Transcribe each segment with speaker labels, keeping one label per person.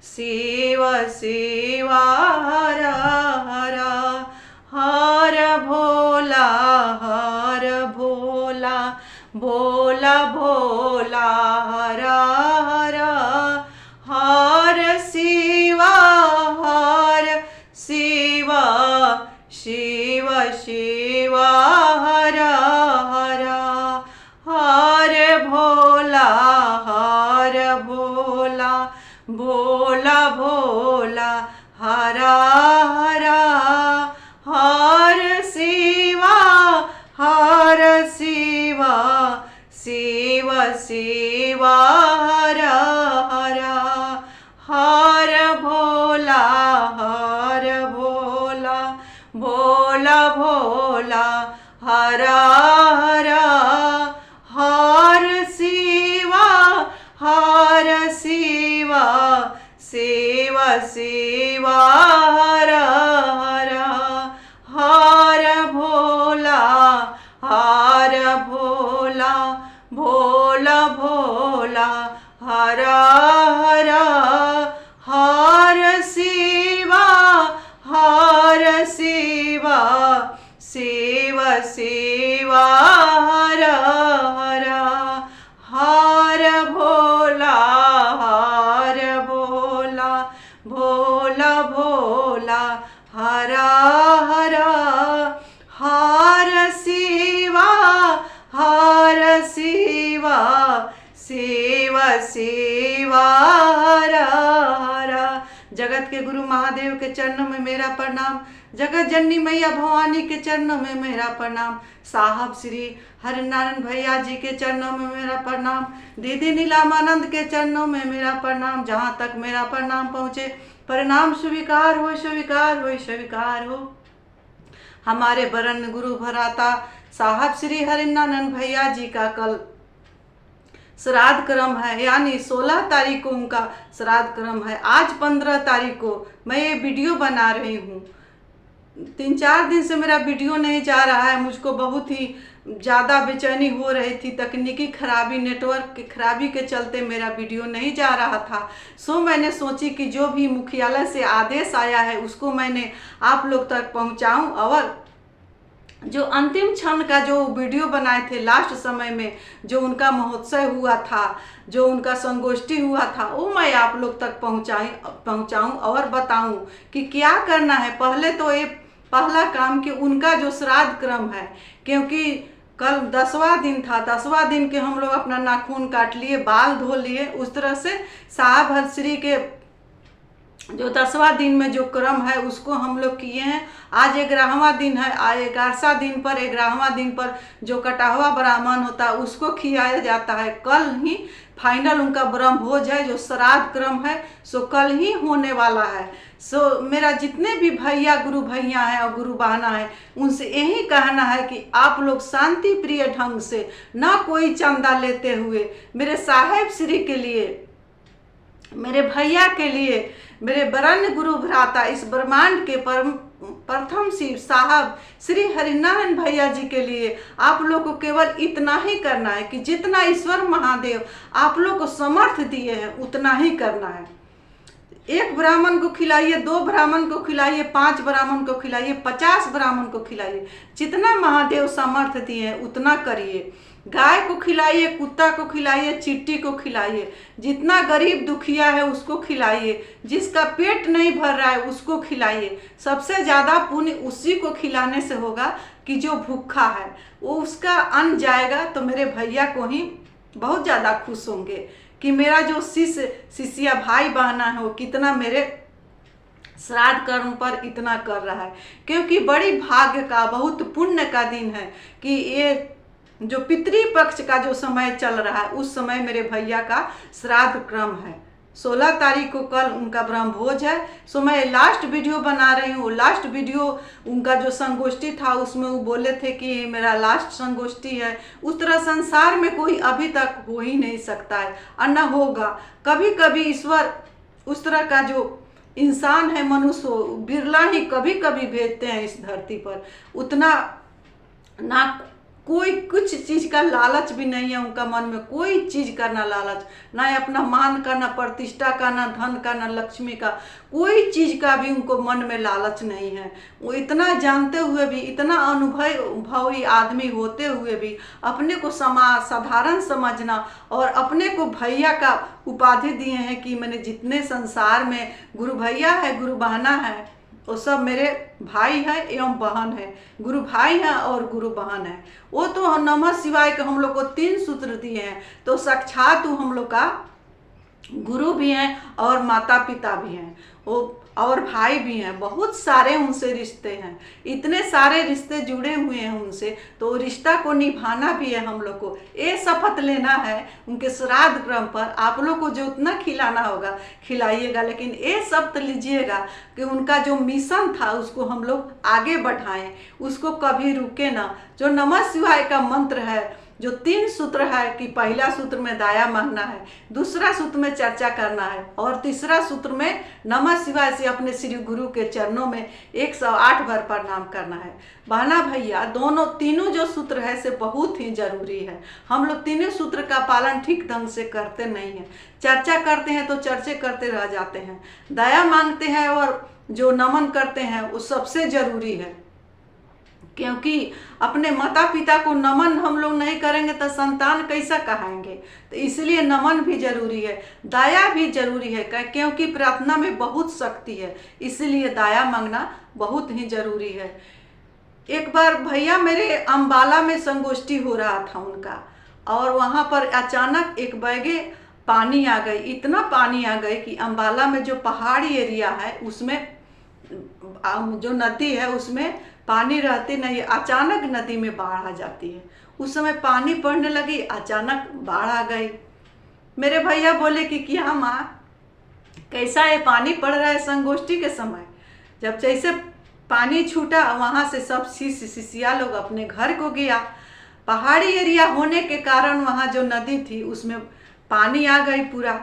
Speaker 1: शिव शिव हर हर हर भोला भोला भोला हर हर हर शिव शिव शिव शिव हर हर हर भोला भोला भोला हर हर हर शिव शिव शिव हर हर हर भोला भोला भोला हर हर हर शिव शिव शिव हर हर हर भोला भोला भोला हर हर हर शिव शिव शिव हर हर हर भोला भोला भोला हर हर हर शिव शिव शिव हर हर। जगत के गुरु महादेव के चरणों में मेरा प्रणाम, जगत जननी मैया भवानी के चरणों में मेरा प्रणाम, साहब श्री हरिनारायण भैया जी के चरणों में मेरा प्रणाम, दीदी नीलामानंद के चरणों में मेरा प्रणाम। जहाँ तक मेरा प्रणाम पहुँचे प्रणाम स्वीकार हो स्वीकार हो स्वीकार हो। हमारे वरण्य गुरु भराता साहब श्री हरिनारायण भैया जी का कल श्राद्ध क्रम है, यानी 16 तारीख को उनका श्राद्ध क्रम है। आज 15 तारीख को मैं ये वीडियो बना रही हूँ। 3-4 दिन से मेरा वीडियो नहीं जा रहा है, मुझको बहुत ही ज़्यादा बेचैनी हो रही थी। तकनीकी खराबी, नेटवर्क की खराबी के चलते मेरा वीडियो नहीं जा रहा था। सो मैंने सोची कि जो भी मुख्यालय से आदेश आया है उसको मैंने आप लोग तक पहुँचाऊँ, और जो अंतिम क्षण का जो वीडियो बनाए थे लास्ट समय में, जो उनका महोत्सव हुआ था, जो उनका संगोष्ठी हुआ था, वो मैं आप लोग तक पहुँचाऊँ और बताऊँ कि क्या करना है। पहले तो ये पहला काम कि उनका जो श्राद्ध क्रम है, क्योंकि कल 10वां दिन था, 10वां दिन के हम लोग अपना नाखून काट लिए, बाल धो लिए, उस तरह से साहब हरश्री के जो 10वां दिन में जो क्रम है उसको हम लोग किए हैं। आज 11वां दिन है, 11वां दिन पर 11वां दिन पर जो कटा हुआ ब्राह्मण होता है उसको खिलाया जाता है। कल ही फाइनल उनका ब्रह्मभोज है, जो श्राद्ध क्रम है सो कल ही होने वाला है। सो मेरा जितने भी भैया गुरु भैया हैं और गुरु बहना है, उनसे यही कहना है कि आप लोग शांति प्रिय ढंग से, ना कोई चंदा लेते हुए, मेरे साहेब श्री के लिए, मेरे भैया के लिए, मेरे वरण्य गुरु भ्राता, इस ब्रह्मांड के प्रथम शिव साहब श्री हरिनारायण भैया जी के लिए आप लोग को केवल इतना ही करना है कि जितना ईश्वर महादेव आप लोग को समर्थ दिए हैं उतना ही करना है। 1 ब्राह्मण को खिलाइए, 2 ब्राह्मण को खिलाइए, 5 ब्राह्मण को खिलाइए, 50 ब्राह्मण को खिलाइए, जितना महादेव समर्थ दिए हैं उतना करिए। गाय को खिलाइए, कुत्ता को खिलाइए, चींटी को खिलाइए, जितना गरीब दुखिया है उसको खिलाइए, जिसका पेट नहीं भर रहा है उसको खिलाइए। सबसे ज़्यादा पुण्य उसी को खिलाने से होगा कि जो भूखा है, वो उसका अन्न जाएगा तो मेरे भैया को ही बहुत ज़्यादा खुश होंगे कि मेरा जो शिष्या भाई बहना है वो कितना मेरे श्राद्ध कर्म पर इतना कर रहा है। क्योंकि बड़ी भाग्य का, बहुत पुण्य का दिन है कि ये जो पितृ पक्ष का जो समय चल रहा है उस समय मेरे भैया का श्राद्ध क्रम है। 16 तारीख को कल उनका ब्रह्मभोज है। सो मैं लास्ट वीडियो बना रही हूँ। लास्ट वीडियो उनका जो संगोष्ठी था उसमें वो बोले थे कि मेरा लास्ट संगोष्ठी है। उस तरह संसार में कोई अभी तक हो ही नहीं सकता है और न होगा। कभी कभी ईश्वर उस तरह का जो इंसान है, मनुष्य बिरला ही कभी कभी भेजते हैं इस धरती पर। उतना ना कोई कुछ चीज़ का लालच भी नहीं है उनका मन में, कोई चीज़ का ना लालच, ना अपना मान का, ना प्रतिष्ठा का, ना धन का, ना लक्ष्मी का, कोई चीज़ का भी उनको मन में लालच नहीं है। वो इतना जानते हुए भी, इतना अनुभवी आदमी होते हुए भी अपने को साधारण समझना और अपने को भैया का उपाधि दिए हैं कि मैंने जितने संसार में गुरु भैया है, गुरु बहना है, वो सब मेरे भाई है एवं बहन है। गुरु भाई है और गुरु बहन है। वो तो नमः शिवाय के हम लोग को 3 सूत्र दिए हैं, तो साक्षात वो हम लोग का गुरु भी हैं और माता पिता भी हैं, वो और भाई भी हैं। बहुत सारे उनसे रिश्ते हैं, इतने सारे रिश्ते जुड़े हुए हैं उनसे, तो रिश्ता को निभाना भी है हम लोग को। ये शपथ लेना है उनके श्राद्ध क्रम पर, आप लोग को जो उतना खिलाना होगा खिलाइएगा, लेकिन ये शपथ लीजिएगा कि उनका जो मिशन था उसको हम लोग आगे बढ़ाएं, उसको कभी रुके ना। जो नमः शिवाय का मंत्र है, जो 3 सूत्र है कि पहला सूत्र में दाया मांगना है, दूसरा सूत्र में चर्चा करना है, और तीसरा सूत्र में नमः शिवाय से अपने श्री गुरु के चरणों में 108 बार प्रणाम करना है। बहना भैया, तीनों जो सूत्र है से बहुत ही जरूरी है। हम लोग तीनों सूत्र का पालन ठीक ढंग से करते नहीं हैं, चर्चा करते हैं तो चर्चे करते रह जाते हैं। दया मांगते हैं और जो नमन करते हैं वो सबसे जरूरी है, क्योंकि अपने माता पिता को नमन हम लोग नहीं करेंगे तो संतान कैसा कहाएंगे। तो इसलिए नमन भी जरूरी है, दया भी जरूरी है, क्योंकि प्रार्थना में बहुत शक्ति है, इसलिए दया मांगना बहुत ही जरूरी है। एक बार भैया मेरे अम्बाला में संगोष्ठी हो रहा था उनका, और वहाँ पर अचानक एक बैगे पानी आ गई, इतना पानी आ गई कि अम्बाला में जो पहाड़ी एरिया है उसमें जो नदी है उसमें पानी रहती नहीं, अचानक नदी में बाढ़ आ जाती है। उस समय पानी पड़ने लगी, अचानक बाढ़ आ गई। मेरे भैया बोले कि क्या माँ, कैसा ये पानी पड़ रहा है संगोष्ठी के समय। जब जैसे पानी छूटा वहाँ से सब शिष्या लोग अपने घर को गया। पहाड़ी एरिया होने के कारण वहाँ जो नदी थी उसमें पानी आ गई, पूरा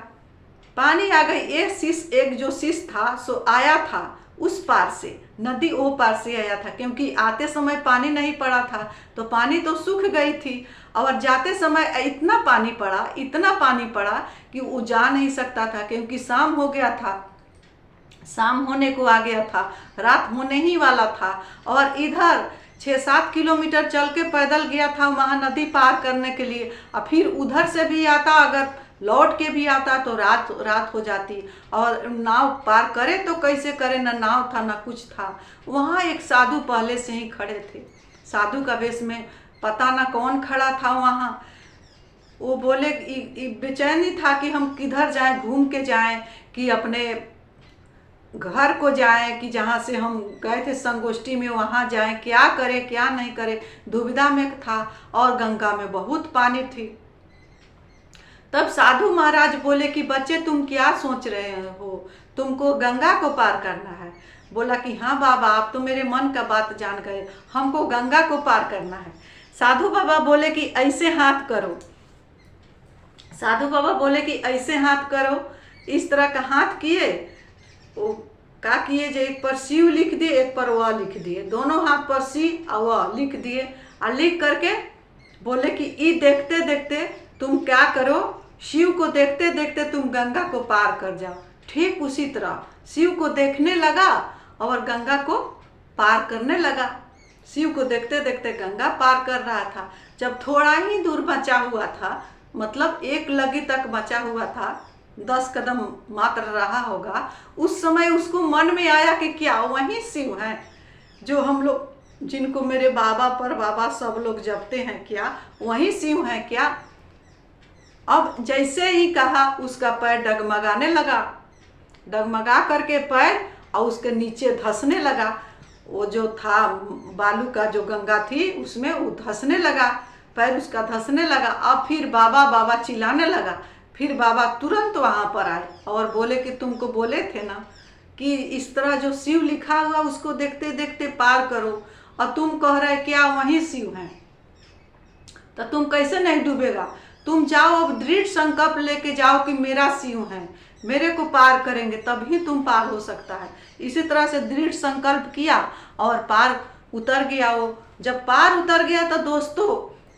Speaker 1: पानी आ गई। एक जो शिष्य था सो आया था उस पार से, नदी वो पार से आया था, क्योंकि आते समय पानी नहीं पड़ा था तो पानी तो सूख गई थी, और जाते समय इतना पानी पड़ा कि वो जा नहीं सकता था, क्योंकि शाम हो गया था, शाम होने को आ गया था, रात होने ही वाला था। और इधर 6-7 किलोमीटर चल के पैदल गया था वहाँ नदी पार करने के लिए, और फिर उधर से भी आता, अगर लौट के भी आता तो रात हो जाती, और नाव पार करे तो कैसे करे, ना नाव था ना कुछ था। वहाँ एक साधु पहले से ही खड़े थे, साधु का वेश में, पता ना कौन खड़ा था वहाँ। वो बोले बेचैनी था कि हम किधर जाएं, घूम के जाएं कि अपने घर को जाएं, कि जहाँ से हम गए थे संगोष्ठी में वहाँ जाएं, क्या करे क्या नहीं करे, दुविधा में था, और गंगा में बहुत पानी थी। तब साधु महाराज बोले कि बच्चे तुम क्या सोच रहे हो, तुमको गंगा को पार करना है। बोला कि हाँ बाबा, आप तो मेरे मन का बात जान गए, हमको गंगा को पार करना है। साधु बाबा बोले कि ऐसे हाथ करो, साधु बाबा बोले कि ऐसे हाथ करो। इस तरह का हाथ किए, वो क्या किए, जो एक पर शिव लिख दिए, एक पर व लिख दिए, दोनों हाथ पर सी और व लिख दिए, और लिख करके बोले कि ये देखते देखते तुम क्या करो, शिव को देखते देखते तुम गंगा को पार कर जाओ। ठीक उसी तरह शिव को देखने लगा और गंगा को पार करने लगा। शिव को देखते देखते गंगा पार कर रहा था। जब थोड़ा ही दूर बचा हुआ था, मतलब 1 लगी तक बचा हुआ था, 10 कदम मात्र रहा होगा, उस समय उसको मन में आया कि क्या वही शिव हैं जो हम लोग, जिनको मेरे बाबा पर बाबा सब लोग जपते हैं, क्या वही शिव हैं क्या। अब जैसे ही कहा उसका पैर डगमगाने लगा, डगमगा करके पैर और उसके नीचे धंसने लगा। वो जो था बालू का जो गंगा थी उसमें वो धंसने लगा, पैर उसका धंसने लगा। अब फिर बाबा बाबा चिल्लाने लगा। फिर बाबा तुरंत वहाँ पर आए और बोले कि तुमको बोले थे ना कि इस तरह जो शिव लिखा हुआ उसको देखते देखते पार करो, और तुम कह रहे क्या वही शिव हैं, तो तुम कैसे नहीं डूबेगा। तुम जाओ, अब दृढ़ संकल्प लेके जाओ कि मेरा शिव है, मेरे को पार करेंगे, तभी तुम पार हो सकता है। इसी तरह से दृढ़ संकल्प किया और पार उतर गया। वो जब पार उतर गया तो दोस्तों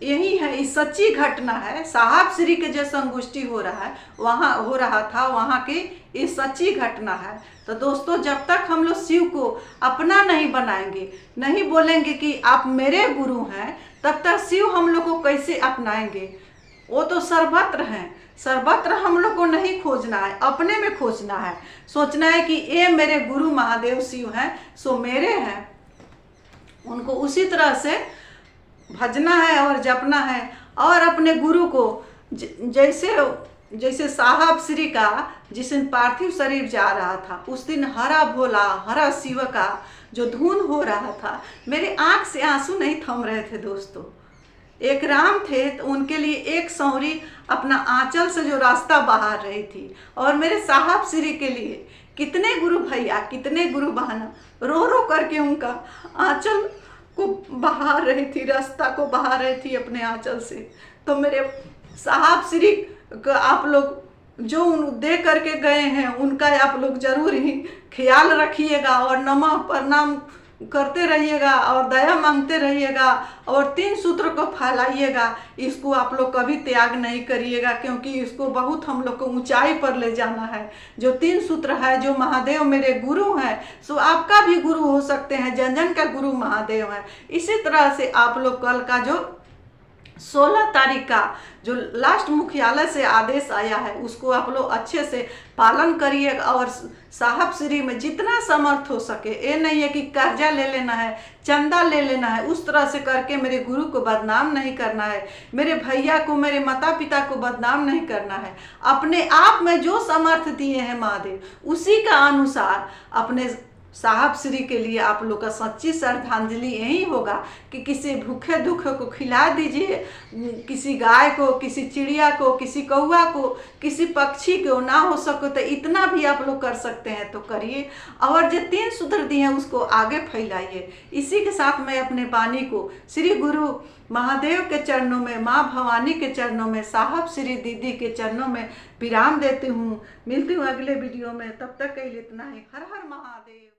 Speaker 1: यही है, इस सच्ची घटना है। साहब श्री के जो संगोष्ठी हो रहा है, वहाँ हो रहा था, वहाँ की ये सच्ची घटना है। तो दोस्तों, जब तक हम लोग शिव को अपना नहीं बनाएंगे, नहीं बोलेंगे कि आप मेरे गुरु हैं, तब तक शिव हम लोग को कैसे अपनाएंगे। वो तो सर्वत्र हैं, सर्वत्र हम लोग को नहीं खोजना है, अपने में खोजना है। सोचना है कि ये मेरे गुरु महादेव शिव हैं, सो मेरे हैं। उनको उसी तरह से भजना है और जपना है। और अपने गुरु को जैसे जैसे साहब श्री का जिस दिन पार्थिव शरीर जा रहा था, उस दिन हरा भोला हरा शिव का जो धुन हो रहा था, मेरे आंख से आंसू नहीं थम रहे थे दोस्तों। एक राम थे तो उनके लिए एक सौरी अपना आंचल से जो रास्ता बहार रही थी, और मेरे साहब श्री के लिए कितने गुरु भैया, कितने गुरु बहना रो रो करके उनका आंचल को बहा रही थी, रास्ता को बहा रही थी अपने आंचल से। तो मेरे साहब श्री का आप लोग जो दे करके गए हैं, उनका आप लोग जरूर ही ख्याल रखिएगा और नमः प्रणाम करते रहिएगा और दया मांगते रहिएगा और 3 सूत्र को फैलाइएगा। इसको आप लोग कभी त्याग नहीं करिएगा, क्योंकि इसको बहुत हम लोग को ऊंचाई पर ले जाना है। जो 3 सूत्र है, जो महादेव मेरे गुरु हैं, सो आपका भी गुरु हो सकते हैं, जन जन का गुरु महादेव है। इसी तरह से आप लोग कल का जो 16 तारीख का जो लास्ट मुख्यालय से आदेश आया है, उसको आप लोग अच्छे से पालन करिए और साहब श्री में जितना समर्थ हो सके, ये नहीं है कि कर्जा ले लेना है, चंदा ले लेना है, उस तरह से करके मेरे गुरु को बदनाम नहीं करना है, मेरे भैया को, मेरे माता पिता को बदनाम नहीं करना है। अपने आप में जो समर्थ दिए हैं महादेव, उसी का अनुसार अपने साहब श्री के लिए आप लोग का सच्ची श्रद्धांजलि यही होगा कि किसी भूखे दुखे को खिला दीजिए, किसी गाय को, किसी चिड़िया को, किसी कौवा को, किसी पक्षी को, ना हो सको तो इतना भी आप लोग कर सकते हैं तो करिए। और जो 3 सूत्र दिए हैं उसको आगे फैलाइए। इसी के साथ मैं अपने वाणी को श्री गुरु महादेव के चरणों में, माँ भवानी के चरणों में, साहब श्री दीदी के चरणों में विराम देती हूँ। मिलती हूँ अगले वीडियो में, तब तक के लिए इतना ही। हर हर महादेव।